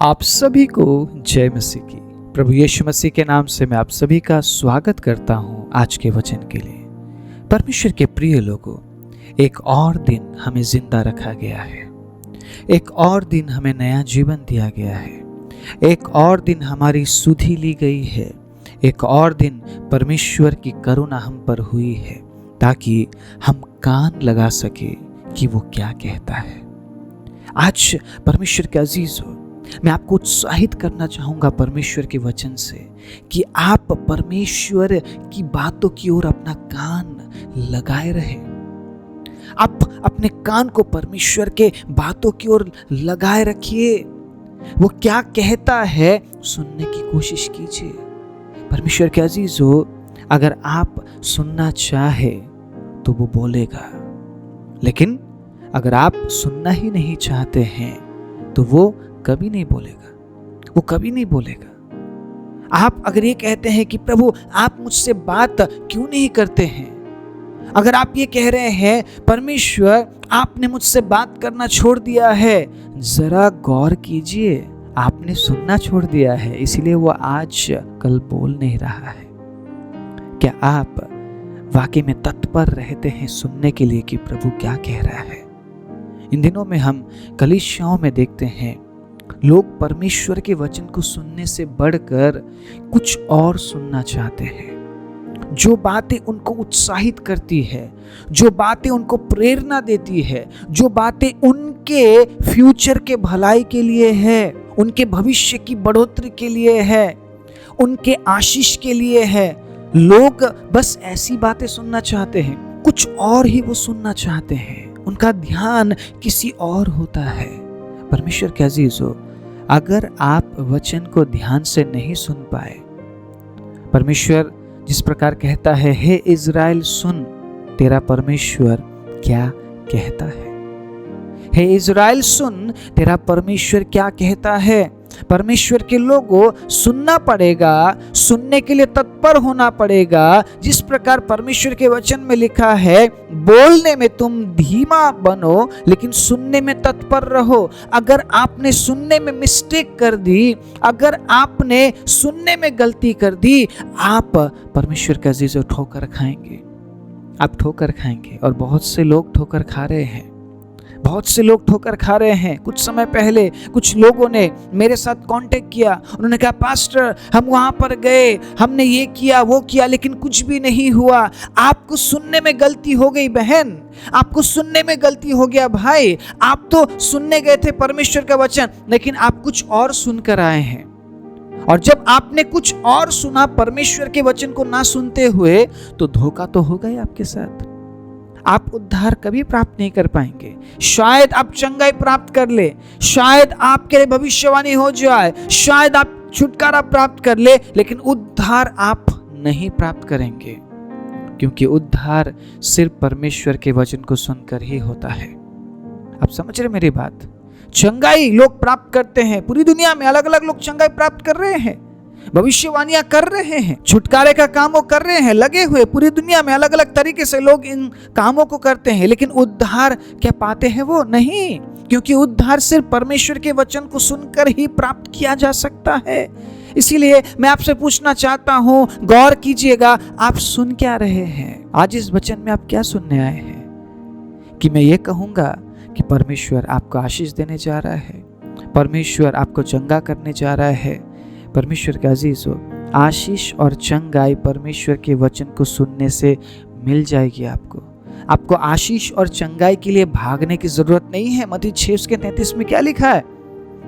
आप सभी को जय मसीह की। प्रभु यीशु मसीह के नाम से मैं आप सभी का स्वागत करता हूं आज के वचन के लिए। परमेश्वर के प्रिय लोगों, एक और दिन हमें जिंदा रखा गया है, एक और दिन हमें नया जीवन दिया गया है, एक और दिन हमारी सुधि ली गई है, एक और दिन परमेश्वर की करुणा हम पर हुई है ताकि हम कान लगा सके कि वो क्या कहता है। आज परमेश्वर के अजीज हो, मैं आपको उत्साहित करना चाहूंगा परमेश्वर के वचन से कि आप परमेश्वर की बातों की ओर अपना कान लगाए रहे। आप अपने कान को परमेश्वर के बातों की ओर लगाए रखिए। वो क्या कहता है सुनने की कोशिश कीजिए। परमेश्वर के अजीज हो, अगर आप सुनना चाहे तो वो बोलेगा, लेकिन अगर आप सुनना ही नहीं चाहते हैं तो वो कभी नहीं बोलेगा, वो कभी नहीं बोलेगा। आप अगर ये कहते हैं कि प्रभु आप मुझसे बात क्यों नहीं करते हैं, अगर आप ये कह रहे हैं परमेश्वर आपने मुझसे बात करना छोड़ दिया है, जरा गौर कीजिए, आपने सुनना छोड़ दिया है, इसीलिए वो आज कल बोल नहीं रहा है। क्या आप वाकई में तत्पर रहते हैं सुनने के लिए कि प्रभु क्या कह रहा है? इन दिनों में हम कलीसियाओं में देखते हैं लोग परमेश्वर के वचन को सुनने से बढ़कर कुछ और सुनना चाहते हैं। जो बातें उनको उत्साहित करती है, जो बातें उनको प्रेरणा देती है, जो बातें उनके फ्यूचर के भलाई के लिए है, उनके भविष्य की बढ़ोतरी के लिए है, उनके आशीष के लिए है, लोग बस ऐसी बातें सुनना चाहते हैं, कुछ और ही वो सुनना चाहते हैं। उनका ध्यान किसी और होता है। परमेश्वर के अजीज हो, अगर आप वचन को ध्यान से नहीं सुन पाए, परमेश्वर जिस प्रकार कहता है, हे इज़राइल सुन तेरा परमेश्वर क्या कहता है। हे इज़राइल सुन तेरा परमेश्वर क्या कहता है। परमेश्वर के लोगों सुनना पड़ेगा, सुनने के लिए तत्पर होना पड़ेगा। जिस प्रकार परमेश्वर के वचन में लिखा है, बोलने में तुम धीमा बनो लेकिन सुनने में तत्पर रहो। अगर आपने सुनने में मिस्टेक कर दी, अगर आपने सुनने में गलती कर दी, आप परमेश्वर का अजीज ठोकर खाएंगे, आप ठोकर खाएंगे। और बहुत से लोग ठोकर खा रहे हैं, बहुत से लोग ठोकर खा रहे हैं। कुछ समय पहले कुछ लोगों ने मेरे साथ कांटेक्ट किया, उन्होंने कहा पास्टर हम वहां पर गए, हमने ये किया वो किया लेकिन कुछ भी नहीं हुआ। आपको सुनने में गलती हो गई बहन, आपको सुनने में गलती हो गया भाई। आप तो सुनने गए थे परमेश्वर का वचन, लेकिन आप कुछ और सुनकर आए हैं। और जब आपने कुछ और सुना परमेश्वर के वचन को ना सुनते हुए, तो धोखा तो हो गया आपके साथ। आप उद्धार कभी प्राप्त नहीं कर पाएंगे। शायद आप चंगाई प्राप्त कर ले, शायद आपके लिए भविष्यवाणी हो जाए, शायद आप छुटकारा प्राप्त कर ले, लेकिन उद्धार आप नहीं प्राप्त करेंगे, क्योंकि उद्धार सिर्फ परमेश्वर के वचन को सुनकर ही होता है। आप समझ रहे मेरी बात? चंगाई लोग प्राप्त करते हैं, पूरी दुनिया में अलग अलग लोग चंगाई प्राप्त कर रहे हैं, भविष्यवाणियां कर रहे हैं, छुटकारे का काम वो कर रहे हैं, लगे हुए पूरी दुनिया में अलग अलग तरीके से लोग इन कामों को करते हैं, लेकिन उद्धार क्या पाते हैं? वो नहीं, क्योंकि उद्धार सिर्फ परमेश्वर के वचन को सुनकर ही प्राप्त किया जा सकता है। इसीलिए मैं आपसे पूछना चाहता हूं, गौर कीजिएगा, आप सुन क्या रहे हैं? आज इस वचन में आप क्या सुनने आए हैं? कि मैं ये कहूंगा कि परमेश्वर आपको आशीष देने जा रहा है, परमेश्वर आपको चंगा करने जा रहा है। परमेश्वर का अजीज हो, आशीष और चंगाई परमेश्वर के वचन को सुनने से मिल जाएगी। आपको आशीष और चंगाई के लिए भागने की जरूरत नहीं है। मत्ती 6:33 में क्या लिखा है?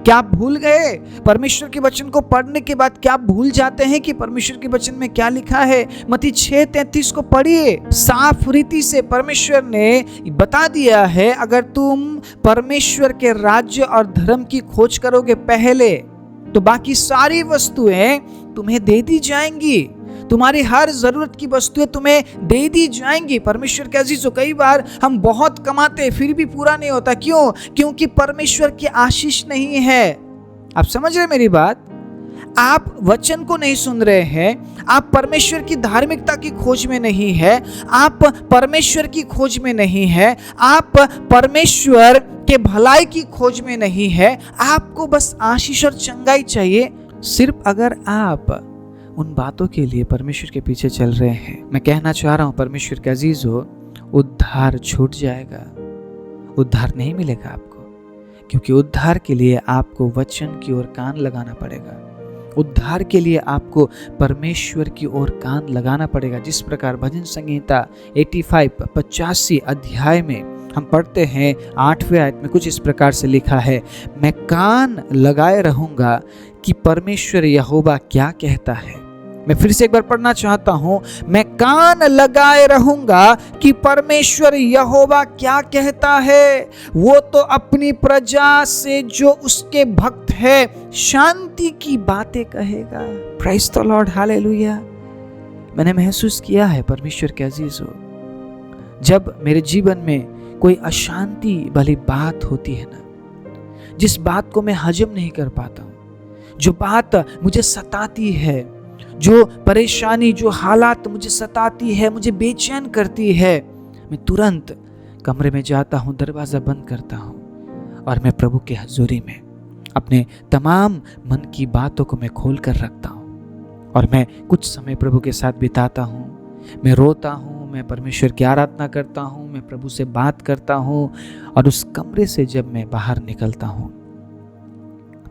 क्या आप भूल गए? परमेश्वर के वचन को पढ़ने के बाद क्या आप भूल जाते हैं कि परमेश्वर के वचन में क्या लिखा है? मत्ती 6:33 को पढ़िए। साफ रीति से परमेश्वर ने बता दिया है, अगर तुम परमेश्वर के राज्य और धर्म की खोज करोगे पहले, तो बाकी सारी वस्तुएं तुम्हें दे दी जाएंगी। तुम्हारी हर जरूरत की वस्तुएं तुम्हें दे दी जाएंगी। परमेश्वर के अजीजों, कई बार हम बहुत कमाते फिर भी पूरा नहीं होता। क्यों? क्योंकि परमेश्वर की आशीष नहीं है। आप समझ रहे मेरी बात? आप वचन को नहीं सुन रहे हैं, आप परमेश्वर की धार्मिकता की खोज में नहीं है, आप परमेश्वर की खोज में नहीं है, आप परमेश्वर के भलाई की खोज में नहीं है, आपको बस आशीष और चंगाई चाहिए। सिर्फ अगर आप उन बातों के लिए परमेश्वर के पीछे चल रहे हैं, मैं कहना चाह रहा हूं परमेश्वर के अजीज हो, उद्धार छूट जाएगा, उद्धार नहीं मिलेगा आपको। क्योंकि उद्धार के लिए आपको वचन की ओर कान लगाना पड़ेगा, उद्धार के लिए आपको परमेश्वर की ओर कान लगाना पड़ेगा। जिस प्रकार भजन संहिता 85 अध्याय में हम पढ़ते हैं 8वें आयत में कुछ इस प्रकार से लिखा है, मैं कान लगाए रहूंगा कि परमेश्वर यहोवा क्या कहता है। मैं फिर से एक बार पढ़ना चाहता हूं, मैं कान लगाए रहूंगा कि परमेश्वर यहोवा क्या कहता है। वो तो अपनी प्रजा से जो उसके भक्त है शांति की बातें कहेगा। Praise the Lord, hallelujah. मैंने महसूस किया है परमेश्वर के अजीजों, जब मेरे जीवन में कोई अशांति वाली बात होती है ना, जिस बात को मैं हजम नहीं कर पाता हूं, जो बात मुझे सताती है, जो परेशानी, जो हालात मुझे सताती है, मुझे बेचैन करती है, मैं तुरंत कमरे में जाता हूं, दरवाजा बंद करता हूं और मैं प्रभु के हजूरी में अपने तमाम मन की बातों को मैं खोल कर रखता हूं और मैं कुछ समय प्रभु के साथ बिताता हूं। मैं रोता हूं, मैं परमेश्वर की आराधना करता हूं, मैं प्रभु से बात करता हूं और उस कमरे से जब मैं बाहर निकलता हूं,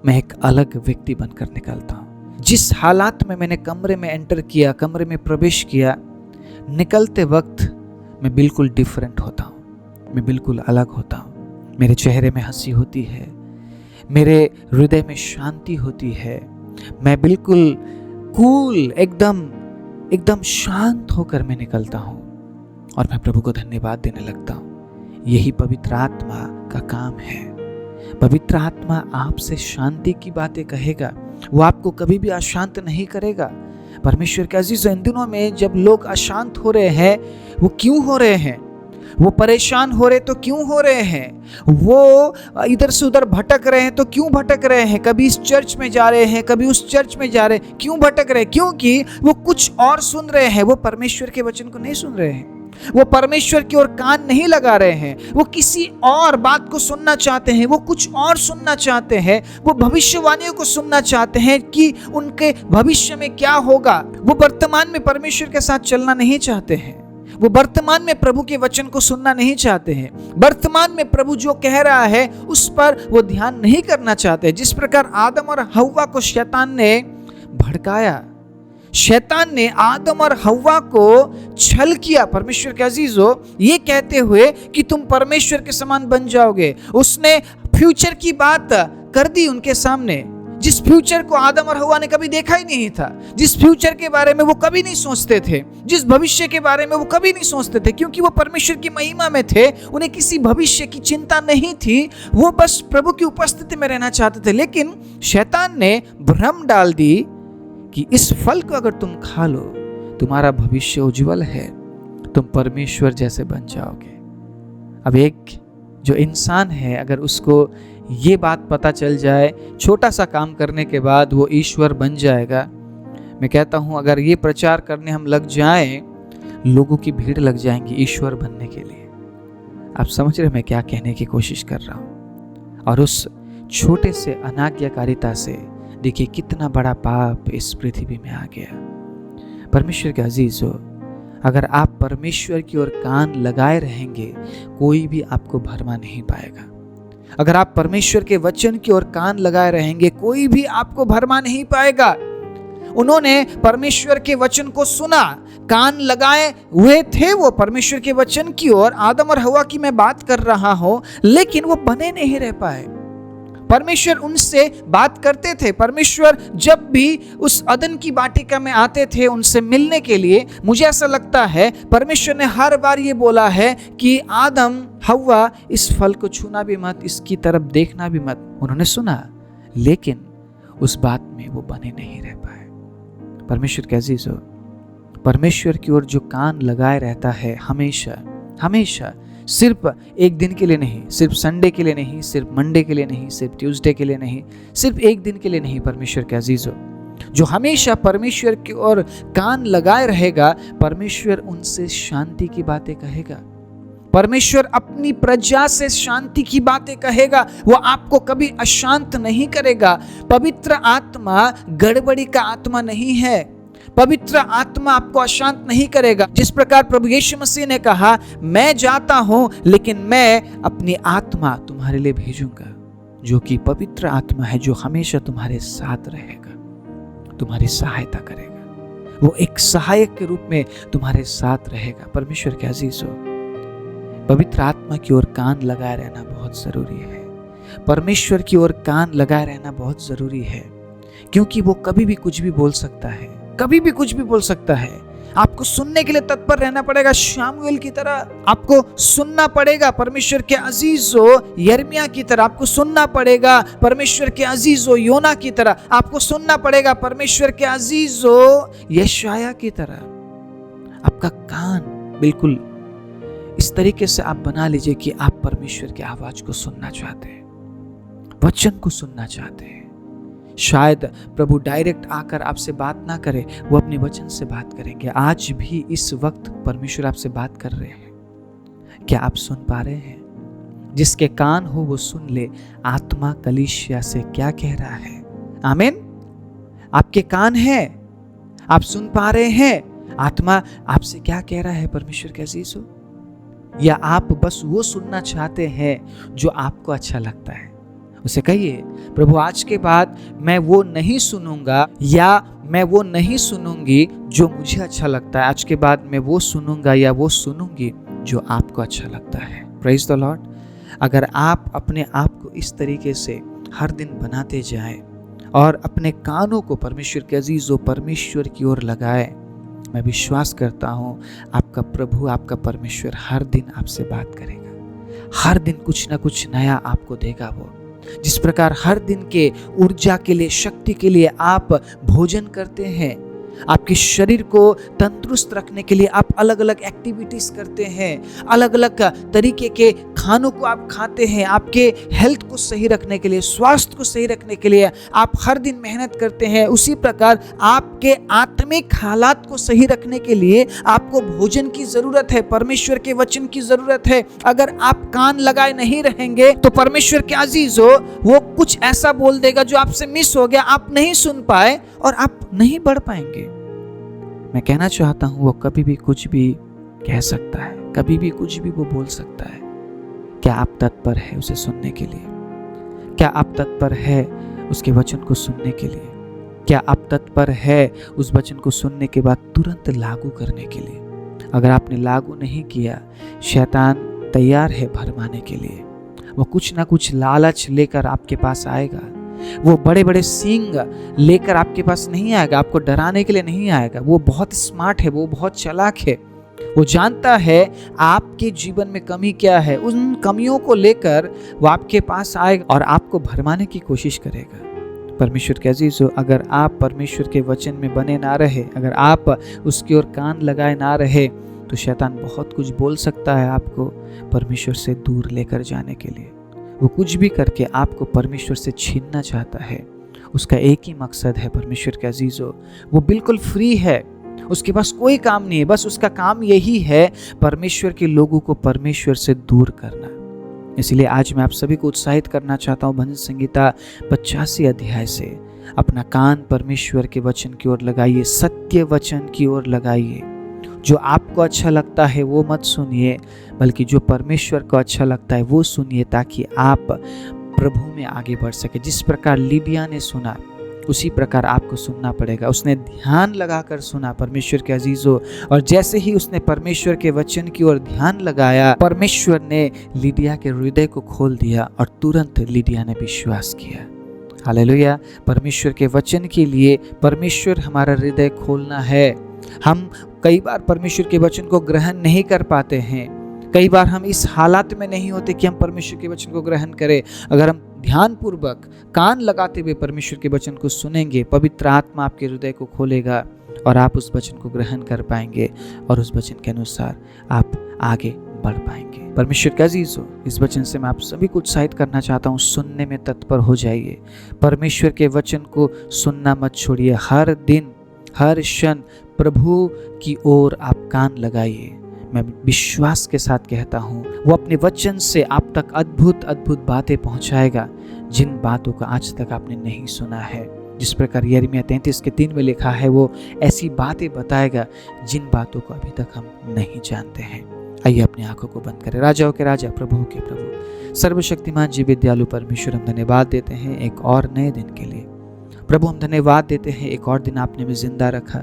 मैं एक अलग व्यक्ति बनकर निकलता हूं। जिस हालात में मैंने कमरे में एंटर किया, कमरे में प्रवेश किया, निकलते वक्त मैं बिल्कुल डिफरेंट होता हूँ, मैं बिल्कुल अलग होता हूँ। मेरे चेहरे में हंसी होती है, मेरे हृदय में शांति होती है, मैं बिल्कुल कूल, एकदम शांत होकर मैं निकलता हूँ और मैं प्रभु को धन्यवाद देने लगता हूँ। यही पवित्र आत्मा का काम है। पवित्र आत्मा आपसे शांति की बातें कहेगा, वो आपको कभी भी अशांत नहीं करेगा। परमेश्वर के अजीजों, इन दिनों में जब लोग अशांत हो रहे हैं, वो क्यों हो रहे हैं? वो परेशान हो रहे तो क्यों हो रहे हैं? वो इधर से उधर भटक रहे हैं तो क्यों भटक रहे हैं? कभी इस चर्च में जा रहे हैं, कभी उस चर्च में जा रहे हैं, क्यों भटक रहे हैं? क्योंकि वो कुछ और सुन रहे हैं, वो परमेश्वर के वचन को नहीं सुन रहे हैं, वो परमेश्वर की ओर कान नहीं लगा रहे हैं, वो किसी और बात को सुनना चाहते हैं, वो कुछ और सुनना चाहते हैं, वो भविष्यवाणियों को सुनना चाहते हैं कि उनके भविष्य में क्या होगा। वो वर्तमान में परमेश्वर के साथ चलना नहीं चाहते हैं, वो वर्तमान में प्रभु के वचन को सुनना नहीं चाहते हैं, वर्तमान में प्रभु जो कह रहा है उस पर वो ध्यान नहीं करना चाहते। जिस प्रकार आदम और हव्वा को शैतान ने भड़काया, शैतान ने आदम और हव्वा को छल किया, परमेश्वर के अजीजों, ये कहते हुए कि तुम परमेश्वर के समान बन जाओगे। उसने फ्यूचर की बात कर दी उनके सामने, जिस फ्यूचर को आदम और हव्वा ने कभी देखा ही नहीं था, जिस फ्यूचर के बारे में वो कभी नहीं सोचते थे, जिस भविष्य के बारे में वो कभी नहीं सोचते थे, क्योंकि वो परमेश्वर की महिमा में थे, उन्हें किसी भविष्य की चिंता नहीं थी, वो बस प्रभु की उपस्थिति में रहना चाहते थे। लेकिन शैतान ने भ्रम डाल दी कि इस फल को अगर तुम खा लो, तुम्हारा भविष्य उज्जवल है, तुम परमेश्वर जैसे बन जाओगे। अब एक जो इंसान है, अगर उसको ये बात पता चल जाए, छोटा सा काम करने के बाद वो ईश्वर बन जाएगा, मैं कहता हूँ अगर ये प्रचार करने हम लग जाएं, लोगों की भीड़ लग जाएंगी ईश्वर बनने के लिए। आप समझ रहे मैं क्या कहने की कोशिश कर रहा हूँ? और उस छोटे से अनाज्ञाकारिता से देखिए कितना बड़ा पाप इस पृथ्वी में आ गया। परमेश्वर के अजीजों, अगर आप परमेश्वर की ओर कान लगाए रहेंगे, कोई भी आपको भरमा नहीं पाएगा। अगर आप परमेश्वर के वचन की ओर कान लगाए रहेंगे, कोई भी आपको भरमा नहीं पाएगा। उन्होंने परमेश्वर के वचन को सुना, कान लगाए हुए थे वो परमेश्वर के वचन की ओर। आदम और हव्वा की मैं बात कर रहा हूं, लेकिन वो बने नहीं रह पाए। परमेश्वर उनसे बात करते थे, परमेश्वर जब भी उस अदन की वाटिका में आते थे उनसे मिलने के लिए, मुझे ऐसा लगता है परमेश्वर ने हर बार ये बोला है कि आदम हव्वा इस फल को छूना भी मत, इसकी तरफ देखना भी मत। उन्होंने सुना, लेकिन उस बात में वो बने नहीं रह पाए। परमेश्वर के अजीजों, परमेश्वर की ओर जो कान लगाए रहता है हमेशा हमेशा, सिर्फ एक दिन के लिए नहीं, सिर्फ संडे के लिए नहीं, सिर्फ मंडे के लिए नहीं, सिर्फ ट्यूसडे के लिए नहीं, सिर्फ एक दिन के लिए नहीं, परमेश्वर के अजीजों, जो हमेशा परमेश्वर की ओर कान लगाए रहेगा, परमेश्वर उनसे शांति की बातें कहेगा, परमेश्वर अपनी प्रजा से शांति की बातें कहेगा, वो आपको कभी अशांत नहीं करेगा। पवित्र आत्मा गड़बड़ी का आत्मा नहीं है। पवित्र आत्मा आपको अशांत नहीं करेगा। जिस प्रकार प्रभु यीशु मसीह ने कहा, मैं जाता हूं लेकिन मैं अपनी आत्मा तुम्हारे लिए भेजूंगा, जो कि पवित्र आत्मा है, जो हमेशा तुम्हारे साथ रहेगा, तुम्हारी सहायता करेगा। वो एक सहायक के रूप में तुम्हारे साथ रहेगा। परमेश्वर के अजीज हो, पवित्र आत्मा की ओर कान लगाए रहना बहुत जरूरी है। परमेश्वर की ओर कान लगाए रहना बहुत जरूरी है, क्योंकि वो कभी भी कुछ भी बोल सकता है, कभी भी कुछ भी बोल सकता है। आपको सुनने के लिए तत्पर रहना पड़ेगा। शामुएल की तरह आपको सुनना पड़ेगा। परमेश्वर के अजीजो यिर्मयाह की तरह आपको सुनना पड़ेगा। परमेश्वर के अजीजो योना की तरह आपको सुनना पड़ेगा। परमेश्वर के अजीजो यशायाह की तरह। आपका कान बिल्कुल इस तरीके से आप बना लीजिए कि आप परमेश्वर की आवाज को सुनना चाहते हैं, वचन को सुनना चाहते हैं। शायद प्रभु डायरेक्ट आकर आपसे बात ना करे, वो अपने वचन से बात करेंगे। आज भी इस वक्त परमेश्वर आपसे बात कर रहे हैं। क्या आप सुन पा रहे हैं? जिसके कान हो वो सुन ले, आत्मा कलीसिया से क्या कह रहा है। आमीन। आपके कान है, आप सुन पा रहे हैं आत्मा आपसे क्या कह रहा है। परमेश्वर के अजीज हो, या आप बस वो सुनना चाहते हैं जो आपको अच्छा लगता है। उसे कहिए, प्रभु आज के बाद मैं वो नहीं सुनूंगा या मैं वो नहीं सुनूंगी जो मुझे अच्छा लगता है। आज के बाद मैं वो सुनूंगा या वो सुनूंगी जो आपको अच्छा लगता है। Praise the Lord. अगर आप अपने आप को इस तरीके से हर दिन बनाते जाएं और अपने कानों को परमेश्वर के अजीजों परमेश्वर की ओर लगाएं, मैं विश्वास करता हूं आपका प्रभु, आपका परमेश्वर हर दिन आपसे बात करेगा। हर दिन कुछ ना कुछ नया आपको देगा। वो जिस प्रकार हर दिन के ऊर्जा के लिए, शक्ति के लिए आप भोजन करते हैं, आपके शरीर को तंदुरुस्त रखने के लिए आप अलग अलग एक्टिविटीज करते हैं, अलग अलग तरीके के खानों को आप खाते हैं, आपके हेल्थ को सही रखने के लिए, स्वास्थ्य को सही रखने के लिए आप हर दिन मेहनत करते हैं। उसी प्रकार आपके आत्मिक हालात को सही रखने के लिए आपको भोजन की जरूरत है, परमेश्वर के वचन की जरूरत है। अगर आप कान लगाए नहीं रहेंगे तो परमेश्वर के अजीज हो, वो कुछ ऐसा बोल देगा जो आपसे मिस हो गया, आप नहीं सुन पाए और आप नहीं बढ़ पाएंगे। मैं कहना चाहता हूं, वो कभी भी कुछ भी कह सकता है, कभी भी कुछ भी वो बोल सकता है। क्या आप तत्पर है उसे सुनने के लिए? क्या आप तत्पर है उसके वचन को सुनने के लिए? क्या आप तत्पर है उस वचन को सुनने के बाद तुरंत लागू करने के लिए? अगर आपने लागू नहीं किया, शैतान तैयार है भरमाने के लिए। वो कुछ ना कुछ लालच लेकर आपके पास आएगा। वो बड़े बड़े सींग लेकर आपके पास नहीं आएगा, आपको डराने के लिए नहीं आएगा। वो बहुत स्मार्ट है, वो बहुत चालाक है। वो जानता है आपके जीवन में कमी क्या है, उन कमियों को लेकर वो आपके पास आएगा और आपको भरमाने की कोशिश करेगा। परमेश्वर के अजीजों, अगर आप परमेश्वर के वचन में बने ना रहे, अगर आप उसकी ओर कान लगाए ना रहे, तो शैतान बहुत कुछ बोल सकता है आपको परमेश्वर से दूर लेकर जाने के लिए। वो कुछ भी करके आपको परमेश्वर से छीनना चाहता है। उसका एक ही मकसद है परमेश्वर के अजीजों, वो बिल्कुल फ्री है, उसके पास कोई काम नहीं है, बस उसका काम यही है परमेश्वर के लोगों को परमेश्वर से दूर करना। इसलिए आज मैं आप सभी को उत्साहित करना चाहता हूँ, भजन संहिता 85 अध्याय से अपना कान परमेश्वर के वचन की ओर लगाइए, सत्य वचन की ओर लगाइए। जो आपको अच्छा लगता है वो मत सुनिए, बल्कि जो परमेश्वर को अच्छा लगता है वो सुनिए, ताकि आप प्रभु में आगे बढ़ सके। जिस प्रकार लीडिया ने सुना, उसी प्रकार आपको सुनना पड़ेगा। उसने ध्यान लगाकर सुना परमेश्वर के अजीजों, और जैसे ही उसने परमेश्वर के वचन की ओर ध्यान लगाया, परमेश्वर ने लीडिया के हृदय को खोल दिया और तुरंत लीडिया ने विश्वास किया। हालेलुया। परमेश्वर के वचन के लिए परमेश्वर हमारा हृदय खोलना है। हम कई बार परमेश्वर के वचन को ग्रहण नहीं कर पाते हैं। कई बार हम इस हालात में नहीं होते कि हम परमेश्वर के वचन को ग्रहण करें। अगर हम ध्यानपूर्वक कान लगाते हुए परमेश्वर के वचन को सुनेंगे, पवित्र आत्मा आपके हृदय को खोलेगा और आप उस वचन को ग्रहण कर पाएंगे और उस वचन के अनुसार आप आगे बढ़ पाएंगे। परमेश्वर के अजीजों, इस वचन से मैं आप सभी को उत्साहित करना चाहता हूँ, सुनने में तत्पर हो जाइए। परमेश्वर के वचन को सुनना मत छोड़िए। हर दिन, हर क्षण प्रभु की ओर आप कान लगाइए। मैं विश्वास के साथ कहता हूँ वो अपने वचन से आप तक अद्भुत अद्भुत बातें पहुँचाएगा, जिन बातों का आज तक आपने नहीं सुना है। जिस प्रकार यिर्मयाह 33:3 में लिखा है, वो ऐसी बातें बताएगा जिन बातों को अभी तक हम नहीं जानते हैं। आइए अपनी आंखों को बंद करें। राजाओं के राजा, प्रभुओं के प्रभु, सर्वशक्तिमान जीवित दयालु परमेश्वर, हम धन्यवाद देते हैं एक और नए दिन के लिए। प्रभु हम धन्यवाद देते हैं एक और दिन आपने हमें जिंदा रखा,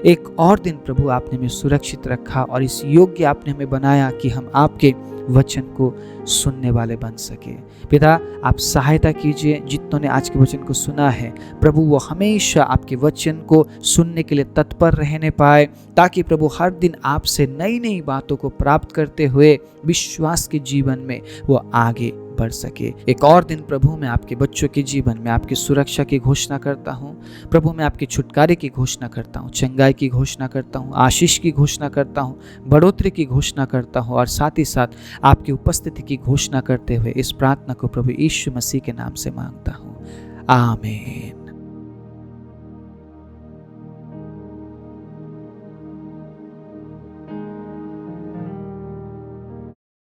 एक और दिन प्रभु आपने हमें सुरक्षित रखा और इस योग्य आपने हमें बनाया कि हम आपके वचन को सुनने वाले बन सके। पिता, आप सहायता कीजिए जितनों ने आज के वचन को सुना है प्रभु, वो हमेशा आपके वचन को सुनने के लिए तत्पर रहने पाए, ताकि प्रभु हर दिन आपसे नई नई बातों को प्राप्त करते हुए विश्वास के जीवन में वो आगे बढ़ सके। एक और दिन प्रभु मैं आपके बच्चों के जीवन में आपकी सुरक्षा की घोषणा करता हूँ। प्रभु मैं आपके छुटकारे की घोषणा करता हूँ, चंगाई की घोषणा करता हूँ, आशीष की घोषणा करता हूँ, बढ़ोतरी की घोषणा करता हूँ और साथ ही साथ आपकी उपस्थिति की घोषणा करते हुए इस प्रार्थना को प्रभु यीशु मसीह के नाम से मांगता हूँ। आमीन।